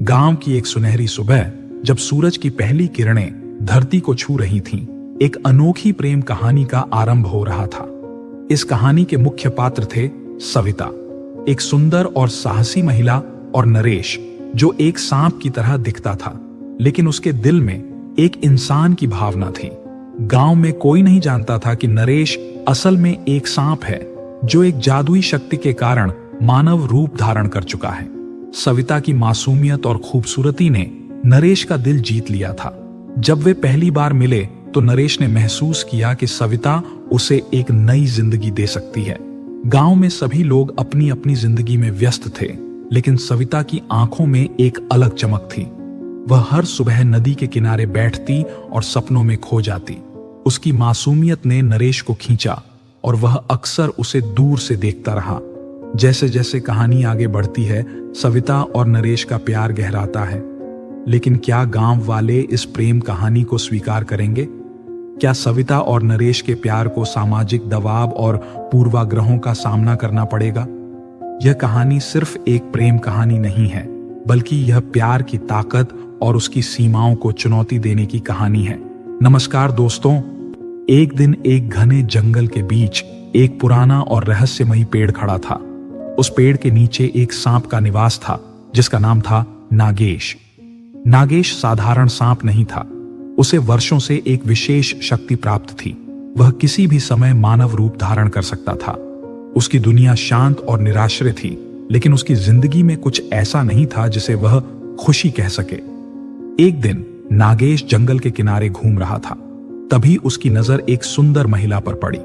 गांव की एक सुनहरी सुबह, जब सूरज की पहली किरणें धरती को छू रही थीं, एक अनोखी प्रेम कहानी का आरंभ हो रहा था। इस कहानी के मुख्य पात्र थे सविता, एक सुंदर और साहसी महिला, और नरेश, जो एक सांप की तरह दिखता था, लेकिन उसके दिल में एक इंसान की भावना थी। गांव में कोई नहीं जानता था कि नरेश असल में एक सांप है, जो एक जादुई शक्ति के कारण मानव रूप धारण कर चुका है। सविता की मासूमियत और खूबसूरती ने नरेश का दिल जीत लिया था। जब वे पहली बार मिले तो नरेश ने महसूस किया कि सविता उसे एक नई जिंदगी दे सकती है। गांव में सभी लोग अपनी अपनी जिंदगी में व्यस्त थे, लेकिन सविता की आंखों में एक अलग चमक थी। वह हर सुबह नदी के किनारे बैठती और सपनों में खो जाती। उसकी मासूमियत ने नरेश को खींचा और वह अक्सर उसे दूर से देखता रहा। जैसे जैसे कहानी आगे बढ़ती है, सविता और नरेश का प्यार गहराता है। लेकिन क्या गांव वाले इस प्रेम कहानी को स्वीकार करेंगे? क्या सविता और नरेश के प्यार को सामाजिक दबाव और पूर्वाग्रहों का सामना करना पड़ेगा? यह कहानी सिर्फ एक प्रेम कहानी नहीं है, बल्कि यह प्यार की ताकत और उसकी सीमाओं को चुनौती देने की कहानी है। नमस्कार दोस्तों, एक दिन एक घने जंगल के बीच एक पुराना और रहस्यमयी पेड़ खड़ा था। उस पेड़ के नीचे एक सांप का निवास था, जिसका नाम था नागेश। नागेश साधारण सांप नहीं था, उसे वर्षों से एक विशेष शक्ति प्राप्त थी। वह किसी भी समय मानव रूप धारण कर सकता था। उसकी दुनिया शांत और निराश्रय थी, लेकिन उसकी जिंदगी में कुछ ऐसा नहीं था जिसे वह खुशी कह सके। एक दिन नागेश जंगल के किनारे घूम रहा था। तभी उसकी नजर एक सुंदर महिला पर पड़ी।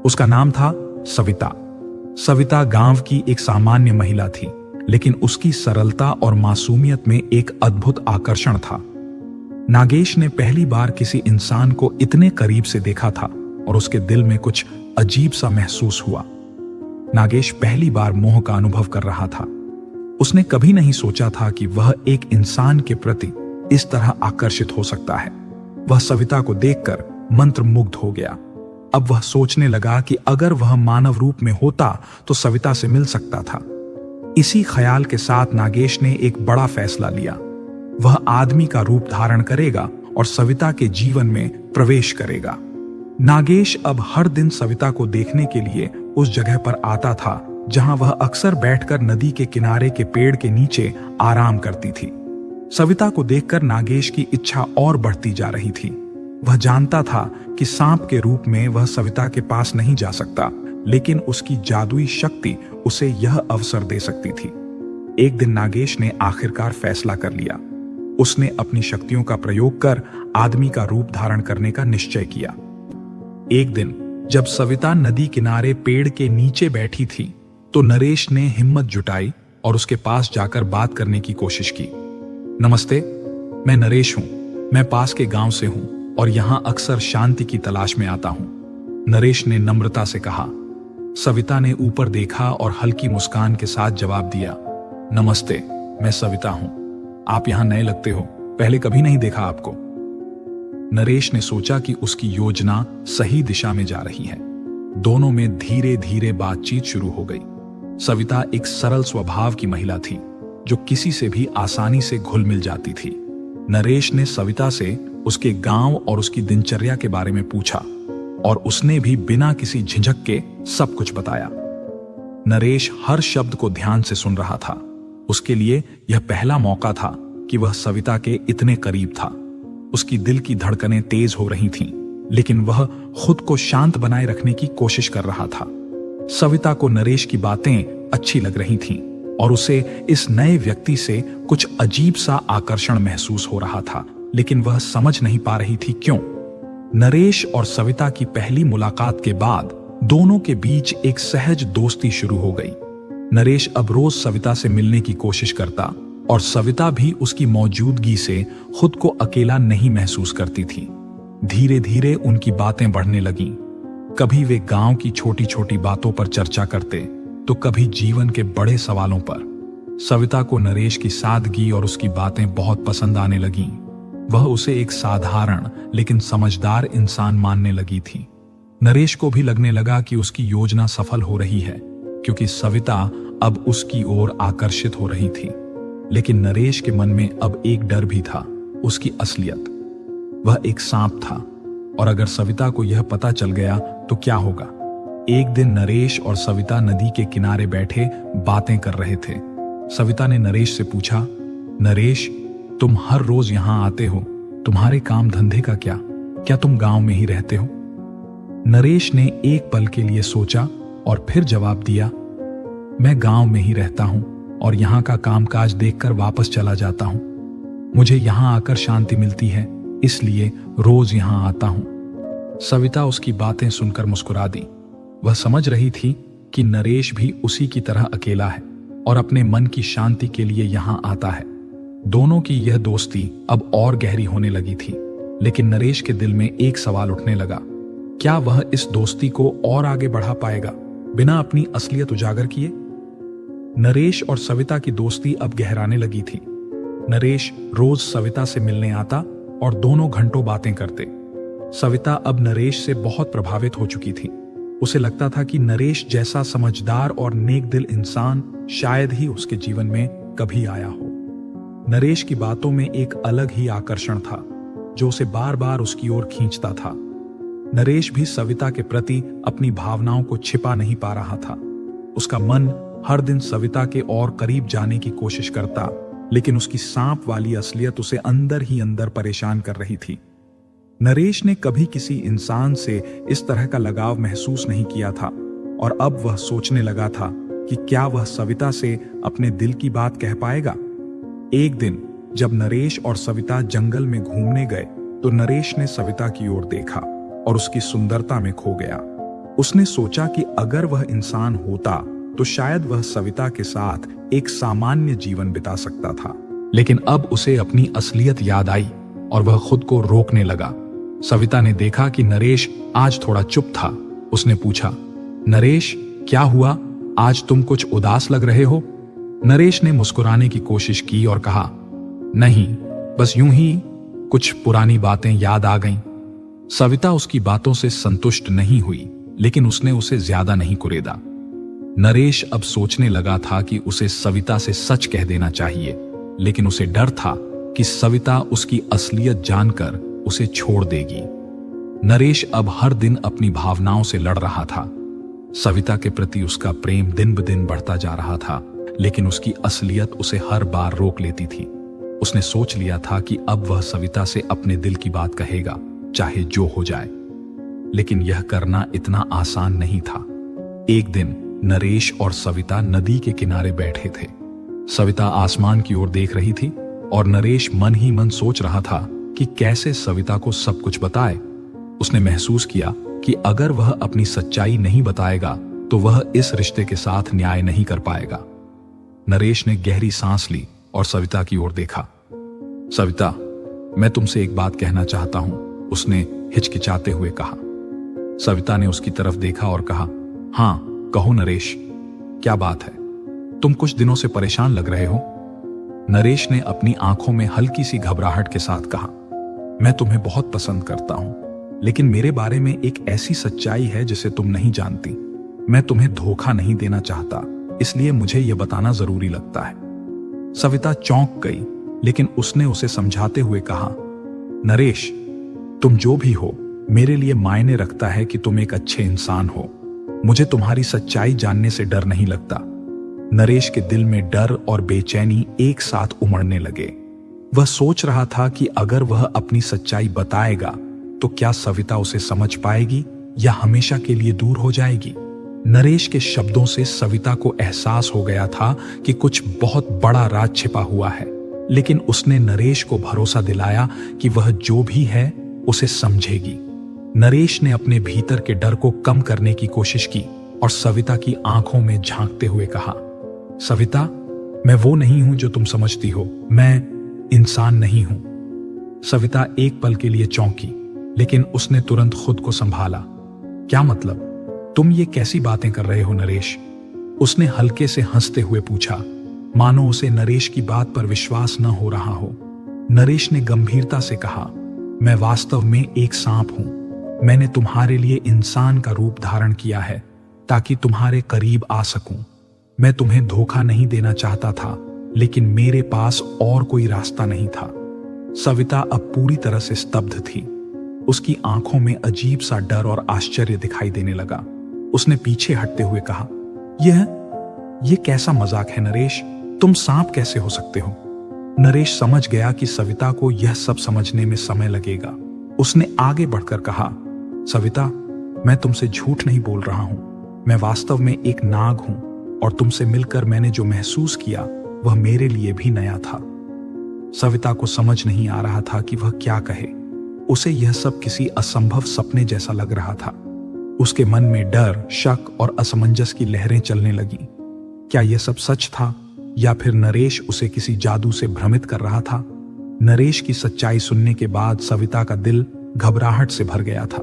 उसका नाम था सविता। सविता गांव की एक सामान्य महिला थी, लेकिन उसकी सरलता और मासूमियत में एक अद्भुत आकर्षण था। नागेश ने पहली बार किसी इंसान को इतने करीब से देखा था और उसके दिल में कुछ अजीब सा महसूस हुआ। नागेश पहली बार मोह का अनुभव कर रहा था। उसने कभी नहीं सोचा था कि वह एक इंसान के प्रति इस तरह आकर्षित हो सकता है। वह सविता को देखकर मंत्रमुग्ध हो गया। अब वह सोचने लगा कि अगर वह मानव रूप में होता तो सविता से मिल सकता था। इसी ख्याल के साथ नागेश ने एक बड़ा फैसला लिया। वह आदमी का रूप धारण करेगा और सविता के जीवन में प्रवेश करेगा। नागेश अब हर दिन सविता को देखने के लिए उस जगह पर आता था, जहां वह अक्सर बैठकर नदी के किनारे के पेड़ के नीचे आराम करती थी। सविता को देखकर नागेश की इच्छा और बढ़ती जा रही थी। वह जानता था कि सांप के रूप में वह सविता के पास नहीं जा सकता, लेकिन उसकी जादुई शक्ति उसे यह अवसर दे सकती थी। एक दिन नागेश ने आखिरकार फैसला कर लिया। उसने अपनी शक्तियों का प्रयोग कर आदमी का रूप धारण करने का निश्चय किया। एक दिन जब सविता नदी किनारे पेड़ के नीचे बैठी थी, तो नरेश ने हिम्मत जुटाई और उसके पास जाकर बात करने की कोशिश की। नमस्ते, मैं नरेश हूं। मैं पास के गांव से हूं और यहां अक्सर शांति की तलाश में आता हूं, नरेश ने नम्रता से कहा। सविता ने ऊपर देखा और हल्की मुस्कान के साथ जवाब दिया, नमस्ते, मैं सविता हूं। आप यहां नए लगते हो, पहले कभी नहीं देखा आपको। नरेश ने सोचा कि उसकी योजना सही दिशा में जा रही है। दोनों में धीरे धीरे बातचीत शुरू हो गई। सविता एक सरल स्वभाव की महिला थी, जो किसी से भी आसानी से घुल मिल जाती थी। नरेश ने सविता से उसके गांव और उसकी दिनचर्या के बारे में पूछा, और उसने भी बिना किसी झिझक के सब कुछ बताया। नरेश हर शब्द को ध्यान से सुन रहा था। उसके लिए यह पहला मौका था कि वह सविता के इतने करीब था। उसकी दिल की धड़कनें तेज हो रही थीं, लेकिन वह खुद को शांत बनाए रखने की कोशिश कर रहा था। सविता को नरेश की बातें अच्छी लग रही थीं और उसे इस नए व्यक्ति से कुछ अजीब सा आकर्षण महसूस हो रहा था, लेकिन वह समझ नहीं पा रही थी क्यों। नरेश और सविता की पहली मुलाकात के बाद दोनों के बीच एक सहज दोस्ती शुरू हो गई। नरेश अब रोज सविता से मिलने की कोशिश करता और सविता भी उसकी मौजूदगी से खुद को अकेला नहीं महसूस करती थी। धीरे धीरे उनकी बातें बढ़ने लगीं। कभी वे गांव की छोटी छोटी बातों पर चर्चा करते, तो कभी जीवन के बड़े सवालों पर। सविता को नरेश की सादगी और उसकी बातें बहुत पसंद आने लगीं। वह उसे एक साधारण लेकिन समझदार इंसान मानने लगी थी। नरेश को भी लगने लगा कि उसकी योजना सफल हो रही है, क्योंकि सविता अब उसकी ओर आकर्षित हो रही थी। लेकिन नरेश के मन में अब एक डर भी था, उसकी असलियत। वह एक सांप था, और अगर सविता को यह पता चल गया तो क्या होगा। एक दिन नरेश और सविता नदी के किनारे बैठे बातें कर रहे थे। सविता ने नरेश से पूछा, नरेश, तुम हर रोज यहां आते हो, तुम्हारे काम धंधे का क्या तुम गांव में ही रहते हो? नरेश ने एक पल के लिए सोचा और फिर जवाब दिया, मैं गांव में ही रहता हूं और यहां का कामकाज देखकर वापस चला जाता हूं। मुझे यहां आकर शांति मिलती है, इसलिए रोज यहां आता हूं। सविता उसकी बातें सुनकर मुस्कुरा दी। वह समझ रही थी कि नरेश भी उसी की तरह अकेला है और अपने मन की शांति के लिए यहां आता है। दोनों की यह दोस्ती अब और गहरी होने लगी थी, लेकिन नरेश के दिल में एक सवाल उठने लगा, क्या वह इस दोस्ती को और आगे बढ़ा पाएगा बिना अपनी असलियत उजागर किए? नरेश और सविता की दोस्ती अब गहराने लगी थी। नरेश रोज सविता से मिलने आता और दोनों घंटों बातें करते। सविता अब नरेश से बहुत प्रभावित हो चुकी थी। उसे लगता था कि नरेश जैसा समझदार और नेक दिल इंसान शायद ही उसके जीवन में कभी आया हो। नरेश की बातों में एक अलग ही आकर्षण था जो उसे बार बार उसकी ओर खींचता था। नरेश भी सविता के प्रति अपनी भावनाओं को छिपा नहीं पा रहा था। उसका मन हर दिन सविता के और करीब जाने की कोशिश करता, लेकिन उसकी सांप वाली असलियत उसे अंदर ही अंदर परेशान कर रही थी। नरेश ने कभी किसी इंसान से इस तरह का लगाव महसूस नहीं किया था, और अब वह सोचने लगा था कि क्या वह सविता से अपने दिल की बात कह पाएगा। एक दिन जब नरेश और सविता जंगल में घूमने गए तो नरेश ने सविता की ओर देखा और उसकी सुंदरता में खो गया। उसने सोचा कि अगर वह इंसान होता तो शायद वह सविता के साथ एक सामान्य जीवन बिता सकता था, लेकिन अब उसे अपनी असलियत याद आई और वह खुद को रोकने लगा। सविता ने देखा कि नरेश आज थोड़ा चुप था। उसने पूछा, नरेश, क्या हुआ? आज तुम कुछ उदास लग रहे हो? नरेश ने मुस्कुराने की कोशिश की और कहा, नहीं, बस यूं ही कुछ पुरानी बातें याद आ गईं। सविता उसकी बातों से संतुष्ट नहीं हुई, लेकिन उसने उसे ज्यादा नहीं कुरेदा। नरेश अब सोचने लगा था कि उसे सविता से सच कह देना चाहिए, लेकिन उसे डर था कि सविता उसकी असलियत जानकर उसे छोड़ देगी। नरेश अब हर दिन अपनी भावनाओं से लड़ रहा था। सविता के प्रति उसका प्रेम दिन ब दिन बढ़ता जा रहा था, लेकिन उसकी असलियत उसे हर बार रोक लेती थी। उसने सोच लिया था कि अब वह सविता से अपने दिल की बात कहेगा, चाहे जो हो जाए। लेकिन यह करना इतना आसान नहीं था। एक दिन नरेश और सविता नदी के किनारे बैठे थे। सविता आसमान की ओर देख रही थी और नरेश मन ही मन सोच रहा था कि कैसे सविता को सब कुछ बताए। उसने महसूस किया कि अगर वह अपनी सच्चाई नहीं बताएगा तो वह इस रिश्ते के साथ न्याय नहीं कर पाएगा। नरेश ने गहरी सांस ली और सविता की ओर देखा। सविता, मैं तुमसे एक बात कहना चाहता हूं, उसने हिचकिचाते हुए कहा। सविता ने उसकी तरफ देखा और कहा, हां, कहो नरेश, क्या बात है? तुम कुछ दिनों से परेशान लग रहे हो। नरेश ने अपनी आंखों में हल्की सी घबराहट के साथ कहा, मैं तुम्हें बहुत पसंद करता हूं, लेकिन मेरे बारे में एक ऐसी सच्चाई है जिसे तुम नहीं जानती। मैं तुम्हें धोखा नहीं देना चाहता, इसलिए मुझे यह बताना जरूरी लगता है। सविता चौंक गई, लेकिन उसने उसे समझाते हुए कहा, नरेश, तुम जो भी हो, मेरे लिए मायने रखता है कि तुम एक अच्छे इंसान हो। मुझे तुम्हारी सच्चाई जानने से डर नहीं लगता। नरेश के दिल में डर और बेचैनी एक साथ उमड़ने लगे। वह सोच रहा था कि अगर वह अपनी सच्चाई बताएगा तो क्या सविता उसे समझ पाएगी या हमेशा के लिए दूर हो जाएगी। नरेश के शब्दों से सविता को एहसास हो गया था कि कुछ बहुत बड़ा राज छिपा हुआ है, लेकिन उसने नरेश को भरोसा दिलाया कि वह जो भी है उसे समझेगी। नरेश ने अपने भीतर के डर को कम करने की कोशिश की और सविता की आंखों में झांकते हुए कहा, सविता, मैं वो नहीं हूं जो तुम समझती हो। मैं इंसान नहीं हूं। सविता एक पल के लिए चौंकी, लेकिन उसने तुरंत खुद को संभाला। क्या मतलब? तुम ये कैसी बातें कर रहे हो नरेश? उसने हल्के से हंसते हुए पूछा, मानो उसे नरेश की बात पर विश्वास न हो रहा हो। नरेश ने गंभीरता से कहा, मैं वास्तव में एक सांप हूं। मैंने तुम्हारे लिए इंसान का रूप धारण किया है ताकि तुम्हारे करीब आ सकूं। मैं तुम्हें धोखा नहीं देना चाहता था, लेकिन मेरे पास और कोई रास्ता नहीं था। सविता अब पूरी तरह से स्तब्ध थी। उसकी आंखों में अजीब सा डर और आश्चर्य दिखाई देने लगा। उसने पीछे हटते हुए कहा, यह कैसा मजाक है नरेश? तुम सांप कैसे हो सकते हो? नरेश समझ गया कि सविता को यह सब समझने में समय लगेगा। उसने आगे बढ़कर कहा, सविता, मैं तुमसे झूठ नहीं बोल रहा हूं। मैं वास्तव में एक नाग हूं और तुमसे मिलकर मैंने जो महसूस किया वह मेरे लिए भी नया था। सविता को समझ नहीं आ रहा था कि वह क्या कहे। उसे यह सब किसी असंभव सपने जैसा लग रहा था। उसके मन में डर, शक और असमंजस की लहरें चलने लगीं। क्या यह सब सच था या फिर नरेश उसे किसी जादू से भ्रमित कर रहा था? नरेश की सच्चाई सुनने के बाद सविता का दिल घबराहट से भर गया था।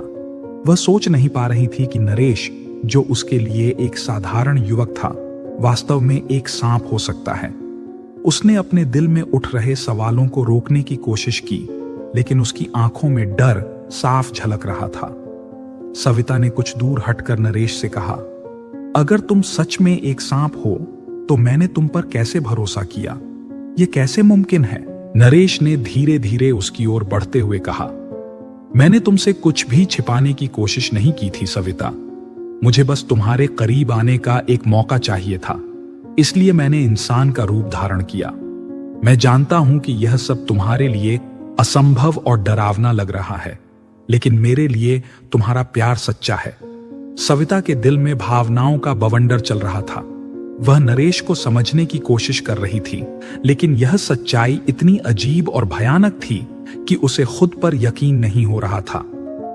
वह सोच नहीं पा रही थी कि नरेश, जो उसके लिए एक साधारण युवक था, वास्तव में एक सांप हो सकता है। उसने अपने दिल में उठ रहे सवालों को रोकने की कोशिश की, लेकिन उसकी आंखों में डर साफ झलक रहा था। सविता ने कुछ दूर हटकर नरेश से कहा, अगर तुम सच में एक सांप हो तो मैंने तुम पर कैसे भरोसा किया? यह कैसे मुमकिन है? नरेश ने धीरे धीरे उसकी ओर बढ़ते हुए कहा, मैंने तुमसे कुछ भी छिपाने की कोशिश नहीं की थी सविता। मुझे बस तुम्हारे करीब आने का एक मौका चाहिए था, इसलिए मैंने इंसान का रूप धारण किया। मैं जानता हूं कि यह सब तुम्हारे लिए असंभव और डरावना लग रहा है, लेकिन मेरे लिए तुम्हारा प्यार सच्चा है। सविता के दिल में भावनाओं का बवंडर चल रहा था। वह नरेश को समझने की कोशिश कर रही थी, लेकिन यह सच्चाई इतनी अजीब और भयानक थी कि उसे खुद पर यकीन नहीं हो रहा था।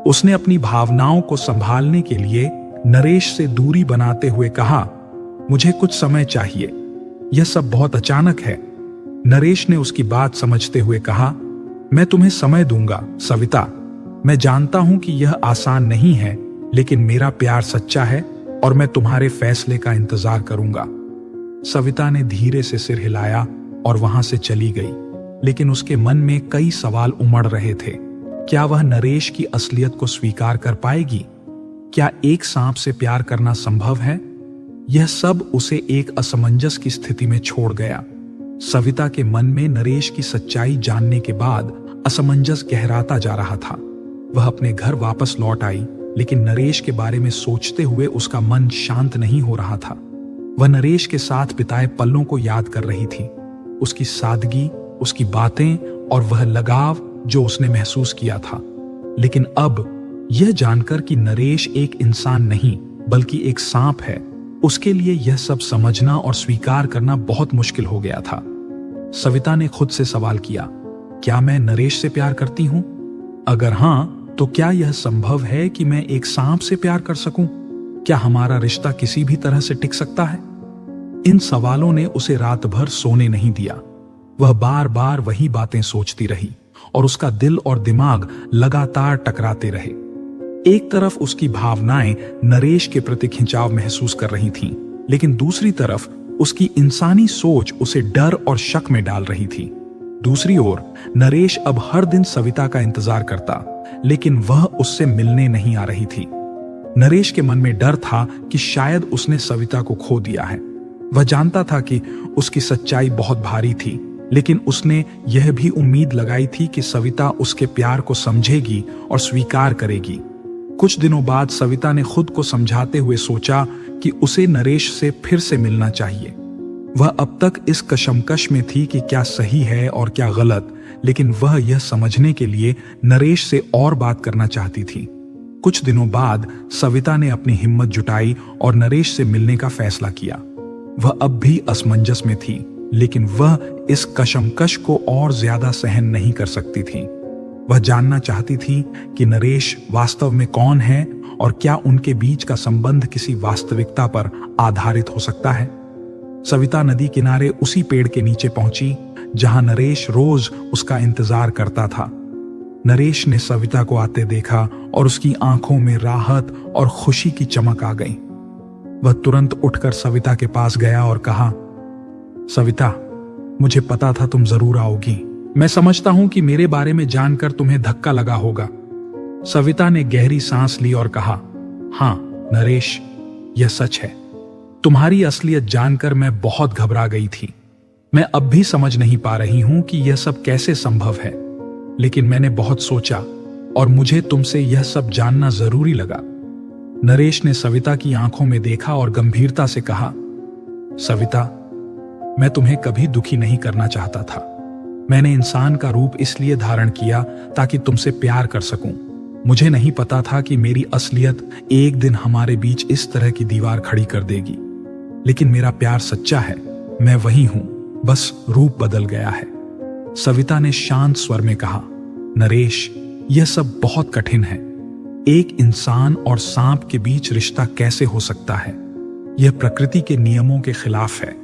उसने अपनी भावनाओं को संभालने के लिए नरेश से दूरी बनाते हुए कहा, मुझे कुछ समय चाहिए, यह सब बहुत अचानक है। नरेश ने उसकी बात समझते हुए कहा, मैं तुम्हें समय दूंगा सविता। मैं जानता हूं कि यह आसान नहीं है, लेकिन मेरा प्यार सच्चा है और मैं तुम्हारे फैसले का इंतजार करूंगा। सविता ने धीरे से सिर हिलाया और वहां से चली गई, लेकिन उसके मन में कई सवाल उमड़ रहे थे। क्या वह नरेश की असलियत को स्वीकार कर पाएगी? क्या एक सांप से प्यार करना संभव है? यह सब उसे एक असमंजस की स्थिति में छोड़ गया। सविता के मन में नरेश की सच्चाई जानने के बाद असमंजस गहराता जा रहा था। वह अपने घर वापस लौट आई, लेकिन नरेश के बारे में सोचते हुए उसका मन शांत नहीं हो रहा था। वह नरेश के साथ बिताए पलों को याद कर रही थी, उसकी सादगी, उसकी बातें और वह लगाव जो उसने महसूस किया था। लेकिन अब यह जानकर कि नरेश एक इंसान नहीं बल्कि एक सांप है, उसके लिए यह सब समझना और स्वीकार करना बहुत मुश्किल हो गया था। सविता ने खुद से सवाल किया, क्या मैं नरेश से प्यार करती हूं? अगर हां, तो क्या यह संभव है कि मैं एक सांप से प्यार कर सकूं? क्या हमारा रिश्ता किसी भी तरह से टिक सकता है? इन सवालों ने उसे रात भर सोने नहीं दिया। वह बार बार वही बातें सोचती रही और उसका दिल और दिमाग लगातार टकराते रहे। एक तरफ उसकी भावनाएं नरेश के प्रति खिंचाव महसूस कर रही थीं, लेकिन दूसरी तरफ उसकी इंसानी सोच उसे डर और शक में डाल रही थी। दूसरी ओर नरेश अब हर दिन सविता का इंतजार करता, लेकिन वह उससे मिलने नहीं आ रही थी। नरेश के मन में डर था कि शायद उसने सविता को खो दिया है। वह जानता था कि उसकी सच्चाई बहुत भारी थी, लेकिन उसने यह भी उम्मीद लगाई थी कि सविता उसके प्यार को समझेगी और स्वीकार करेगी। कुछ दिनों बाद सविता ने खुद को समझाते हुए सोचा कि उसे नरेश से फिर से मिलना चाहिए। वह अब तक इस कशमकश में थी कि क्या सही है और क्या गलत, लेकिन वह यह समझने के लिए नरेश से और बात करना चाहती थी। कुछ दिनों बाद सविता ने अपनी हिम्मत जुटाई और नरेश से मिलने का फैसला किया। वह अब भी असमंजस में थी, लेकिन वह इस कशमकश को और ज्यादा सहन नहीं कर सकती थी। वह जानना चाहती थी कि नरेश वास्तव में कौन है और क्या उनके बीच का संबंध किसी वास्तविकता पर आधारित हो सकता है। सविता नदी किनारे उसी पेड़ के नीचे पहुंची जहां नरेश रोज उसका इंतजार करता था। नरेश ने सविता को आते देखा और उसकी आंखों में राहत और खुशी की चमक आ गई। वह तुरंत उठकर सविता के पास गया और कहा, सविता, मुझे पता था तुम जरूर आओगी। मैं समझता हूं कि मेरे बारे में जानकर तुम्हें धक्का लगा होगा। सविता ने गहरी सांस ली और कहा, हां नरेश, यह सच है। तुम्हारी असलियत जानकर मैं बहुत घबरा गई थी। मैं अब भी समझ नहीं पा रही हूं कि यह सब कैसे संभव है, लेकिन मैंने बहुत सोचा और मुझे तुमसे यह सब जानना जरूरी लगा। नरेश ने सविता की आंखों में देखा और गंभीरता से कहा, सविता, मैं तुम्हें कभी दुखी नहीं करना चाहता था। मैंने इंसान का रूप इसलिए धारण किया ताकि तुमसे प्यार कर सकूं। मुझे नहीं पता था कि मेरी असलियत एक दिन हमारे बीच इस तरह की दीवार खड़ी कर देगी। लेकिन मेरा प्यार सच्चा है, मैं वही हूं, बस रूप बदल गया है। सविता ने शांत स्वर में कहा, नरेश, यह सब बहुत कठिन है। एक इंसान और सांप के बीच रिश्ता कैसे हो सकता है? यह प्रकृति के नियमों के खिलाफ है।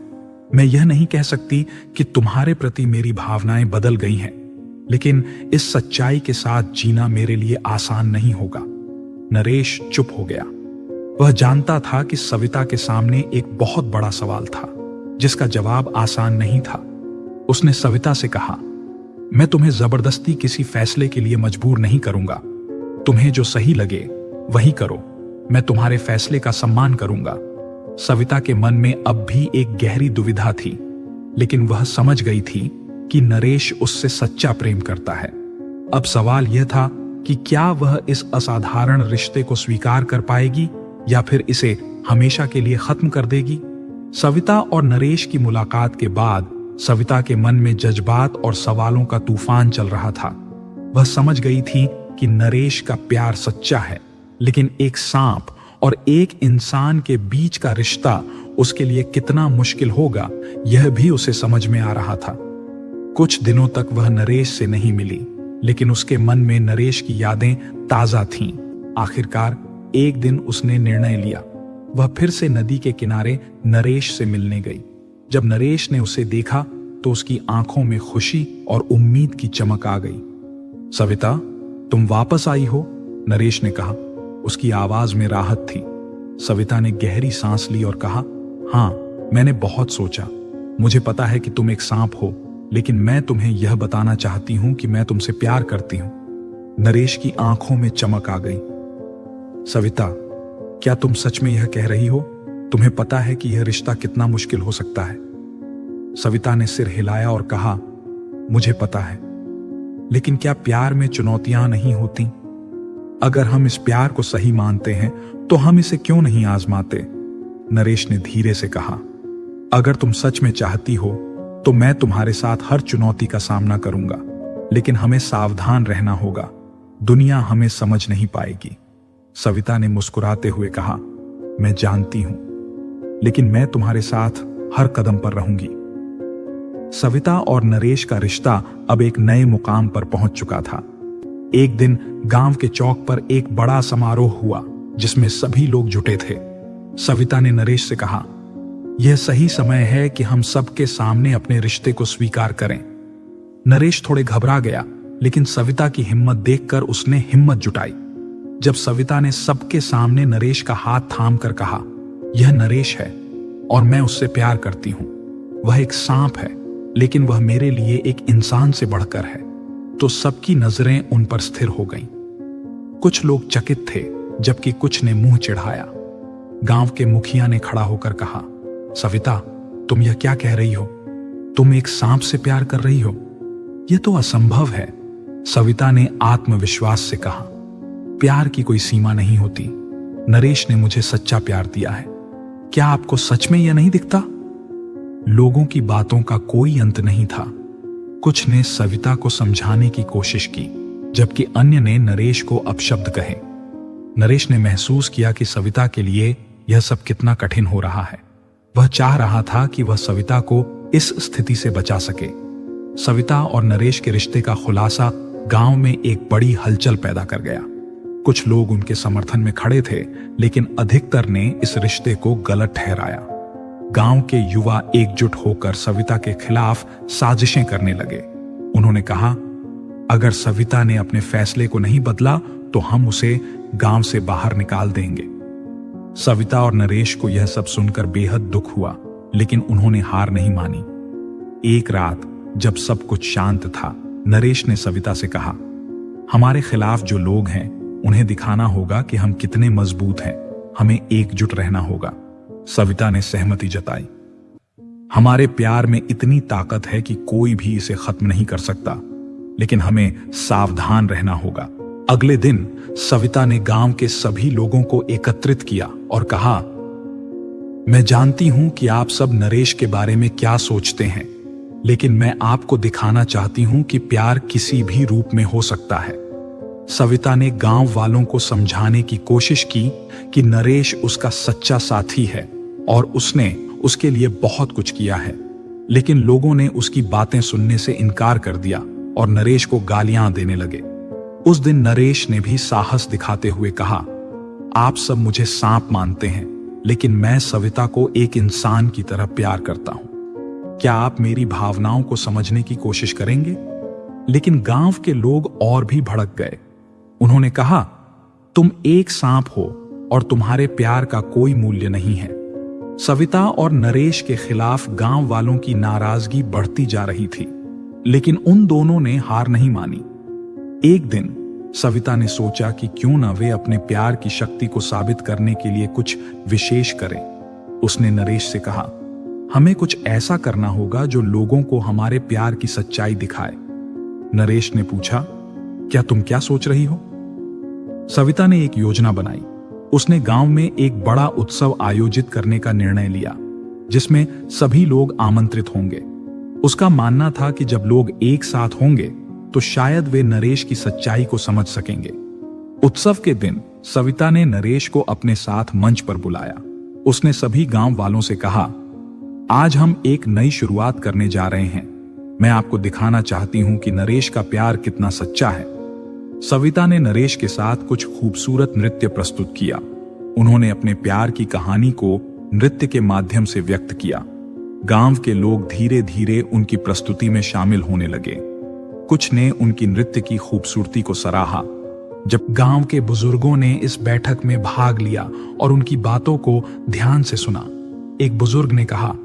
मैं यह नहीं कह सकती कि तुम्हारे प्रति मेरी भावनाएं बदल गई हैं, लेकिन इस सच्चाई के साथ जीना मेरे लिए आसान नहीं होगा। नरेश चुप हो गया। वह जानता था कि सविता के सामने एक बहुत बड़ा सवाल था, जिसका जवाब आसान नहीं था। उसने सविता से कहा, मैं तुम्हें जबरदस्ती किसी फैसले के लिए मजबूर नहीं करूंगा। तुम्हें जो सही लगे वही करो। मैं तुम्हारे फैसले का सम्मान करूंगा। सविता के मन में अब भी एक गहरी दुविधा थी, लेकिन वह समझ गई थी कि नरेश उससे सच्चा प्रेम करता है। अब सवाल यह था कि क्या वह इस असाधारण रिश्ते को स्वीकार कर पाएगी या फिर इसे हमेशा के लिए खत्म कर देगी। सविता और नरेश की मुलाकात के बाद सविता के मन में जज्बात और सवालों का तूफान चल रहा था। वह समझ गई थी कि नरेश का प्यार सच्चा है, लेकिन एक सांप और एक इंसान के बीच का रिश्ता उसके लिए कितना मुश्किल होगा, यह भी उसे समझ में आ रहा था। कुछ दिनों तक वह नरेश से नहीं मिली, लेकिन उसके मन में नरेश की यादें ताजा थीं। आखिरकार एक दिन उसने निर्णय लिया। वह फिर से नदी के किनारे नरेश से मिलने गई। जब नरेश ने उसे देखा तो उसकी आंखों में खुशी और उम्मीद की चमक आ गई। सविता, तुम वापस आई हो? नरेश ने कहा। उसकी आवाज में राहत थी। सविता ने गहरी सांस ली और कहा, हां, मैंने बहुत सोचा। मुझे पता है कि तुम एक सांप हो, लेकिन मैं तुम्हें यह बताना चाहती हूं कि मैं तुमसे प्यार करती हूं। नरेश की आंखों में चमक आ गई। सविता, क्या तुम सच में यह कह रही हो? तुम्हें पता है कि यह रिश्ता कितना मुश्किल हो सकता है? सविता ने सिर हिलाया और कहा, मुझे पता है, लेकिन क्या प्यार में चुनौतियां नहीं होती? अगर हम इस प्यार को सही मानते हैं तो हम इसे क्यों नहीं आजमाते? नरेश ने धीरे से कहा, अगर तुम सच में चाहती हो तो मैं तुम्हारे साथ हर चुनौती का सामना करूंगा, लेकिन हमें सावधान रहना होगा। दुनिया हमें समझ नहीं पाएगी। सविता ने मुस्कुराते हुए कहा, मैं जानती हूं, लेकिन मैं तुम्हारे साथ हर कदम पर रहूंगी। सविता और नरेश का रिश्ता अब एक नए मुकाम पर पहुंच चुका था। एक दिन गांव के चौक पर एक बड़ा समारोह हुआ, जिसमें सभी लोग जुटे थे। सविता ने नरेश से कहा, यह सही समय है कि हम सबके सामने अपने रिश्ते को स्वीकार करें। नरेश थोड़े घबरा गया, लेकिन सविता की हिम्मत देखकर उसने हिम्मत जुटाई। जब सविता ने सबके सामने नरेश का हाथ थाम कर कहा, यह नरेश है और मैं उससे प्यार करती हूं। वह एक सांप है, लेकिन वह मेरे लिए एक इंसान से बढ़कर है, तो सबकी नजरें उन पर स्थिर हो गईं। कुछ लोग चकित थे, जबकि कुछ ने मुंह चिढ़ाया। गांव के मुखिया ने खड़ा होकर कहा, सविता, तुम यह क्या कह रही हो? तुम एक सांप से प्यार कर रही हो? यह तो असंभव है। सविता ने आत्मविश्वास से कहा, प्यार की कोई सीमा नहीं होती। नरेश ने मुझे सच्चा प्यार दिया है। क्या आपको सच में यह नहीं दिखता? लोगों की बातों का कोई अंत नहीं था। कुछ ने सविता को समझाने की कोशिश की, जबकि अन्य ने नरेश को अपशब्द कहे। नरेश ने महसूस किया कि सविता के लिए यह सब कितना कठिन हो रहा है। वह चाह रहा था कि वह सविता को इस स्थिति से बचा सके। सविता और नरेश के रिश्ते का खुलासा गांव में एक बड़ी हलचल पैदा कर गया। कुछ लोग उनके समर्थन में खड़े थे, लेकिन अधिकतर ने इस रिश्ते को गलत ठहराया। गांव के युवा एकजुट होकर सविता के खिलाफ साजिशें करने लगे। उन्होंने कहा, अगर सविता ने अपने फैसले को नहीं बदला तो हम उसे गांव से बाहर निकाल देंगे। सविता और नरेश को यह सब सुनकर बेहद दुख हुआ, लेकिन उन्होंने हार नहीं मानी। एक रात जब सब कुछ शांत था, नरेश ने सविता से कहा, हमारे खिलाफ जो लोग हैं उन्हें दिखाना होगा कि हम कितने मजबूत हैं। हमें एकजुट रहना होगा। सविता ने सहमति जताई। हमारे प्यार में इतनी ताकत है कि कोई भी इसे खत्म नहीं कर सकता, लेकिन हमें सावधान रहना होगा। अगले दिन सविता ने गांव के सभी लोगों को एकत्रित किया और कहा, मैं जानती हूं कि आप सब नरेश के बारे में क्या सोचते हैं, लेकिन मैं आपको दिखाना चाहती हूं कि प्यार किसी भी रूप में हो सकता है। सविता ने गांव वालों को समझाने की कोशिश की कि नरेश उसका सच्चा साथी है और उसने उसके लिए बहुत कुछ किया है, लेकिन लोगों ने उसकी बातें सुनने से इनकार कर दिया और नरेश को गालियां देने लगे। उस दिन नरेश ने भी साहस दिखाते हुए कहा, आप सब मुझे सांप मानते हैं, लेकिन मैं सविता को एक इंसान की तरह प्यार करता हूं। क्या आप मेरी भावनाओं को समझने की कोशिश करेंगे? लेकिन गांव के लोग और भी भड़क गए। उन्होंने कहा, तुम एक सांप हो और तुम्हारे प्यार का कोई मूल्य नहीं है। सविता और नरेश के खिलाफ गांव वालों की नाराजगी बढ़ती जा रही थी, लेकिन उन दोनों ने हार नहीं मानी। एक दिन सविता ने सोचा कि क्यों ना वे अपने प्यार की शक्ति को साबित करने के लिए कुछ विशेष करें। उसने नरेश से कहा, हमें कुछ ऐसा करना होगा जो लोगों को हमारे प्यार की सच्चाई दिखाए। नरेश ने पूछा, क्या तुम क्या सोच रही हो? सविता ने एक योजना बनाई। उसने गांव में एक बड़ा उत्सव आयोजित करने का निर्णय लिया, जिसमें सभी लोग आमंत्रित होंगे। उसका मानना था कि जब लोग एक साथ होंगे तो शायद वे नरेश की सच्चाई को समझ सकेंगे। उत्सव के दिन सविता ने नरेश को अपने साथ मंच पर बुलाया। उसने सभी गांव वालों से कहा, आज हम एक नई शुरुआत करने जा रहे हैं। मैं आपको दिखाना चाहती हूं कि नरेश का प्यार कितना सच्चा है। सविता ने नरेश के साथ कुछ खूबसूरत नृत्य प्रस्तुत किया। उन्होंने अपने प्यार की कहानी को नृत्य के माध्यम से व्यक्त किया। गांव के लोग धीरे धीरे उनकी प्रस्तुति में शामिल होने लगे। कुछ ने उनकी नृत्य की खूबसूरती को सराहा। जब गांव के बुजुर्गों ने इस बैठक में भाग लिया और उनकी बातों को ध्यान से सुना, एक बुजुर्ग ने कहा,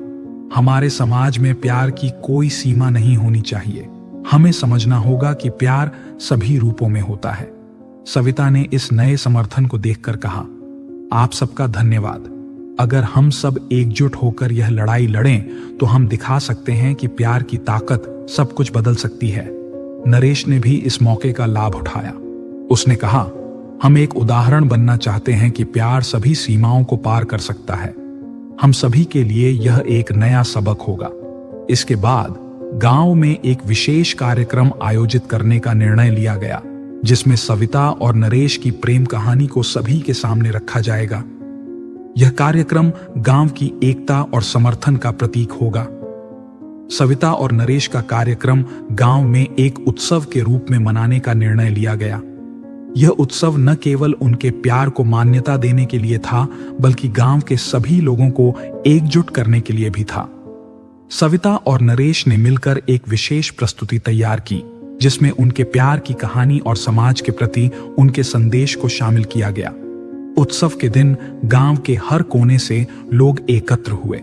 हमारे समाज में प्यार की कोई सीमा नहीं होनी चाहिए। हमें समझना होगा कि प्यार सभी रूपों में होता है। सविता ने इस नए समर्थन को देखकर कहा, आप सबका धन्यवाद। अगर हम सब एकजुट होकर यह लड़ाई लड़ें तो हम दिखा सकते हैं कि प्यार की ताकत सब कुछ बदल सकती है। नरेश ने भी इस मौके का लाभ उठाया। उसने कहा, हम एक उदाहरण बनना चाहते हैं कि प्यार सभी सीमाओं को पार कर सकता है। हम सभी के लिए यह एक नया सबक होगा। इसके बाद गांव में एक विशेष कार्यक्रम आयोजित करने का निर्णय लिया गया, जिसमें सविता और नरेश की प्रेम कहानी को सभी के सामने रखा जाएगा। यह कार्यक्रम गांव की एकता और समर्थन का प्रतीक होगा। सविता और नरेश का कार्यक्रम गांव में एक उत्सव के रूप में मनाने का निर्णय लिया गया। यह उत्सव न केवल उनके प्यार को मान्यता देने के लिए था, बल्कि गांव के सभी लोगों को एकजुट करने के लिए भी था। सविता और नरेश ने मिलकर एक विशेष प्रस्तुति तैयार की, जिसमें उनके प्यार की कहानी और समाज के प्रति उनके संदेश को शामिल किया गया। उत्सव के दिन गांव के हर कोने से लोग एकत्र हुए।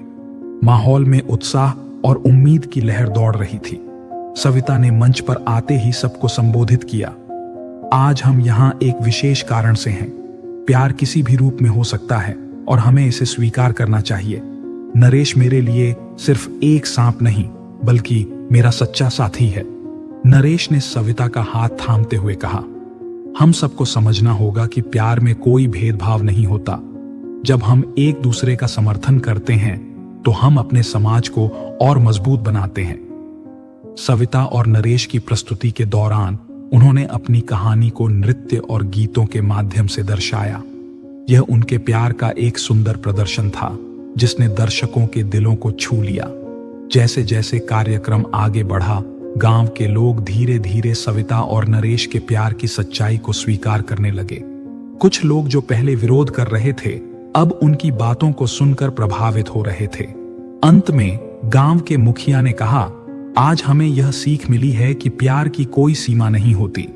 माहौल में उत्साह और उम्मीद की लहर दौड़ रही थी। सविता ने मंच पर आते ही सबको संबोधित किया, आज हम यहाँ एक विशेष कारण से हैं। प्यार किसी भी रूप में हो सकता है और हमें इसे स्वीकार करना चाहिए। नरेश मेरे लिए सिर्फ एक सांप नहीं, बल्कि मेरा सच्चा साथी है। नरेश ने सविता का हाथ थामते हुए कहा, हम सबको समझना होगा कि प्यार में कोई भेदभाव नहीं होता। जब हम एक दूसरे का समर्थन करते हैं तो हम अपने समाज को और मजबूत बनाते हैं। सविता और नरेश की प्रस्तुति के दौरान उन्होंने अपनी कहानी को नृत्य और गीतों के माध्यम से दर्शाया। यह उनके प्यार का एक सुंदर प्रदर्शन था, जिसने दर्शकों के दिलों को छू लिया। जैसे जैसे कार्यक्रम आगे बढ़ा, गांव के लोग धीरे धीरे सविता और नरेश के प्यार की सच्चाई को स्वीकार करने लगे। कुछ लोग जो पहले विरोध कर रहे थे, अब उनकी बातों को सुनकर प्रभावित हो रहे थे। अंत में गांव के मुखिया ने कहा, आज हमें यह सीख मिली है कि प्यार की कोई सीमा नहीं होती।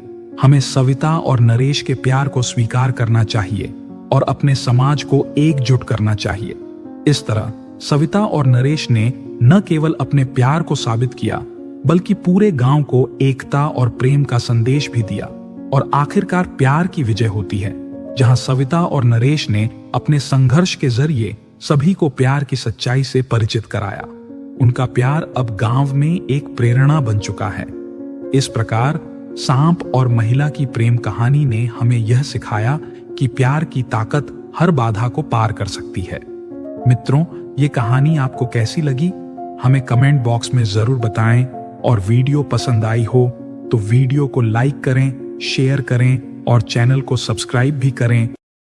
हमें सविता और नरेश के प्यार को स्वीकार करना चाहिए और अपने समाज को एकजुट करना चाहिए। इस तरह सविता और नरेश ने न केवल अपने प्यार को साबित किया, बल्कि पूरे गांव को एकता और प्रेम का संदेश भी दिया। और आखिरकार प्यार की विजय होती है, जहां सविता और नरेश ने अपने संघर्ष के जरिए सभी को प्यार की सच्चाई से परिचित कराया। उनका प्यार अब गांव में एक प्रेरणा बन चुका है। इस प्रकार सांप और महिला की प्रेम कहानी ने हमें यह सिखाया कि प्यार की ताकत हर बाधा को पार कर सकती है। मित्रों, ये कहानी आपको कैसी लगी हमें कमेंट बॉक्स में जरूर बताएं, और वीडियो पसंद आई हो तो वीडियो को लाइक करें, शेयर करें और चैनल को सब्सक्राइब भी करें